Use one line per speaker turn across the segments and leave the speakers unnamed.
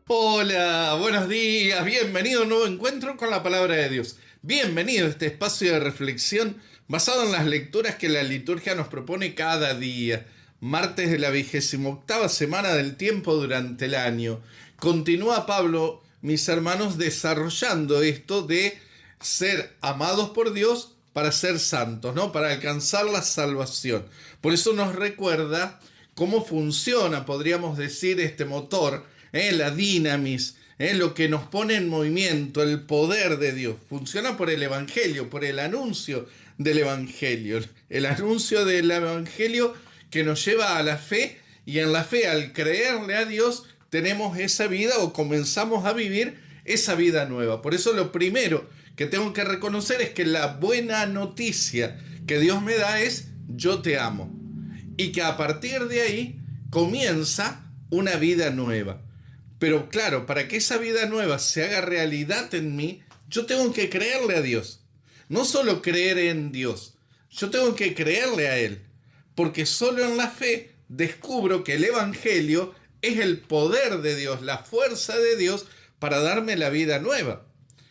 Hola, buenos días, bienvenido a un nuevo encuentro con la palabra de Dios. Bienvenido a este espacio de reflexión basado en las lecturas que la liturgia nos propone cada día. Martes de la 28ª semana del tiempo durante el año. Continúa Pablo, mis hermanos, desarrollando esto de ser amados por Dios para ser santos, ¿no? Para alcanzar la salvación. Por eso nos recuerda cómo funciona, podríamos decir, este motor, la dinamis, lo que nos pone en movimiento, el poder de Dios. Funciona por el Evangelio, por el anuncio del Evangelio. El anuncio del Evangelio que nos lleva a la fe, y en la fe, al creerle a Dios, tenemos esa vida o comenzamos a vivir esa vida nueva. Por eso lo primero que tengo que reconocer es que la buena noticia que Dios me da es: yo te amo. Y que a partir de ahí comienza una vida nueva. Pero claro, para que esa vida nueva se haga realidad en mí, yo tengo que creerle a Dios. No solo creer en Dios, yo tengo que creerle a Él. Porque solo en la fe descubro que el Evangelio es el poder de Dios, la fuerza de Dios para darme la vida nueva.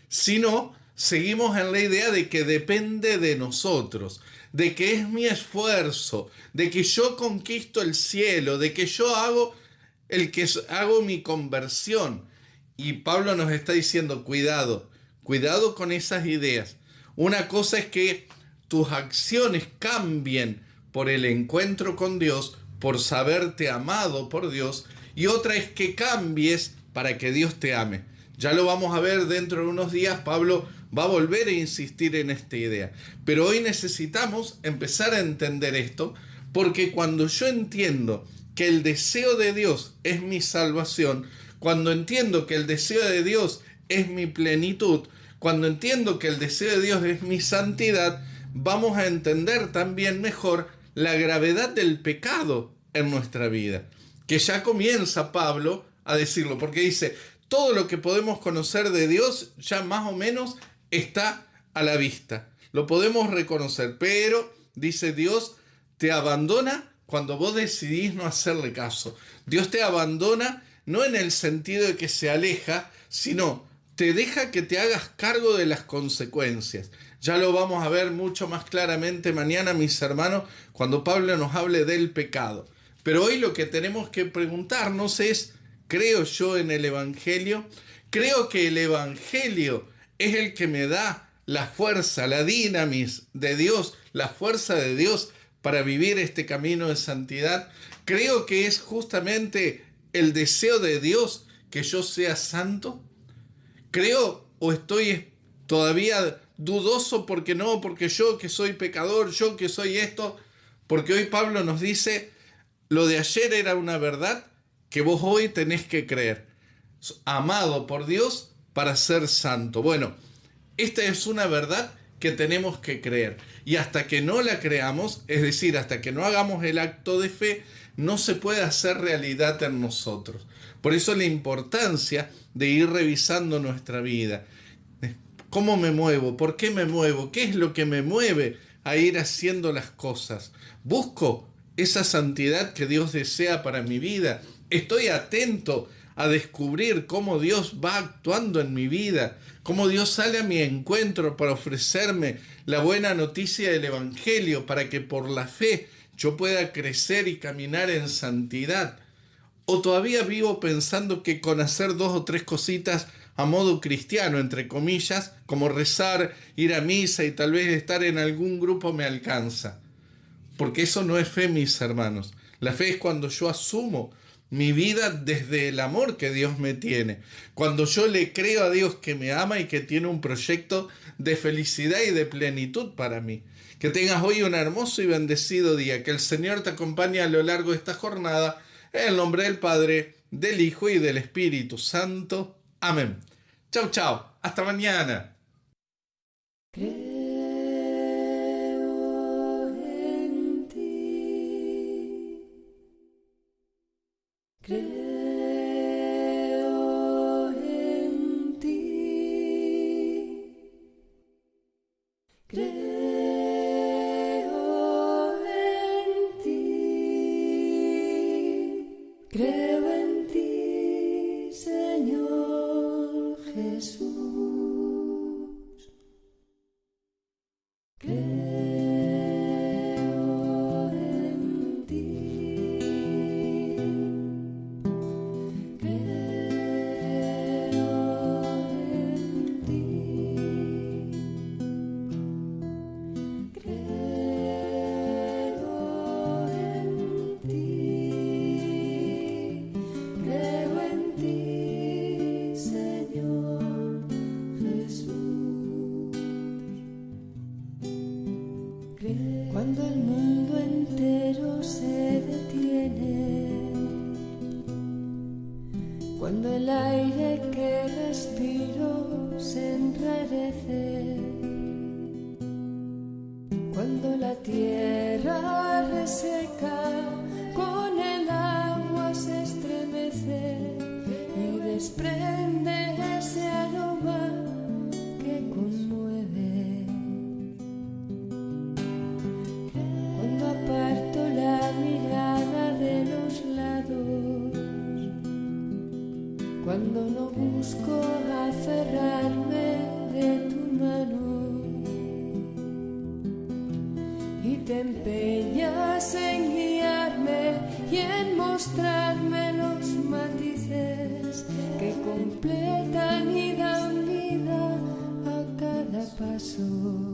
Si no, seguimos en la idea de que depende de nosotros, de que es mi esfuerzo, de que yo conquisto el cielo, de que yo hago mi conversión. Y Pablo nos está diciendo: cuidado, cuidado con esas ideas. Una cosa es que tus acciones cambien por el encuentro con Dios, por saberte amado por Dios, y otra es que cambies para que Dios te ame. Ya lo vamos a ver dentro de unos días. Pablo va a volver a insistir en esta idea. Pero hoy necesitamos empezar a entender esto, porque cuando yo entiendo que el deseo de Dios es mi salvación, cuando entiendo que el deseo de Dios es mi plenitud, cuando entiendo que el deseo de Dios es mi santidad, vamos a entender también mejor la gravedad del pecado en nuestra vida. Que ya comienza Pablo a decirlo, porque dice: todo lo que podemos conocer de Dios ya más o menos está a la vista. Lo podemos reconocer, pero, dice, Dios te abandona cuando vos decidís no hacerle caso. Dios te abandona no en el sentido de que se aleja, sino te deja que te hagas cargo de las consecuencias. Ya lo vamos a ver mucho más claramente mañana, mis hermanos, cuando Pablo nos hable del pecado. Pero hoy lo que tenemos que preguntarnos es: ¿creo yo en el Evangelio? ¿Creo que el Evangelio es el que me da la fuerza, la dinamis de Dios, la fuerza de Dios para vivir este camino de santidad? ¿Creo que es justamente el deseo de Dios que yo sea santo? ¿Creo o estoy todavía dudoso porque yo que soy pecador, yo que soy esto? Porque hoy Pablo nos dice: lo de ayer era una verdad que vos hoy tenés que creer. Amado por Dios para ser santo. Bueno, esta es una verdad que tenemos que creer. Y hasta que no la creamos, es decir, hasta que no hagamos el acto de fe, no se puede hacer realidad en nosotros. Por eso la importancia de ir revisando nuestra vida. ¿Cómo me muevo? ¿Por qué me muevo? ¿Qué es lo que me mueve a ir haciendo las cosas? ¿Busco esa santidad que Dios desea para mi vida? ¿Estoy atento a descubrir cómo Dios va actuando en mi vida? ¿Cómo Dios sale a mi encuentro para ofrecerme la buena noticia del Evangelio, para que por la fe yo pueda crecer y caminar en santidad? ¿O todavía vivo pensando que con hacer dos o tres cositas a modo cristiano, entre comillas, como rezar, ir a misa y tal vez estar en algún grupo me alcanza? Porque eso no es fe, mis hermanos. La fe es cuando yo asumo mi vida desde el amor que Dios me tiene. Cuando yo le creo a Dios que me ama y que tiene un proyecto de felicidad y de plenitud para mí. Que tengas hoy un hermoso y bendecido día. Que el Señor te acompañe a lo largo de esta jornada. En el nombre del Padre, del Hijo y del Espíritu Santo. Amén. Chau, chau. Hasta mañana.
Creo en ti. Creo en ti. Creo en ti. Creo en ti, Señor. cuando el aire que respiro se enrarece, cuando la tierra reseca con el agua se estremece y desprende ese aroma que conmueve, cuando aparto la mirada de los lados, cuando no busco aferrarme de tu mano y te empeñas en guiarme y en mostrarme los matices que completan y dan vida a cada paso.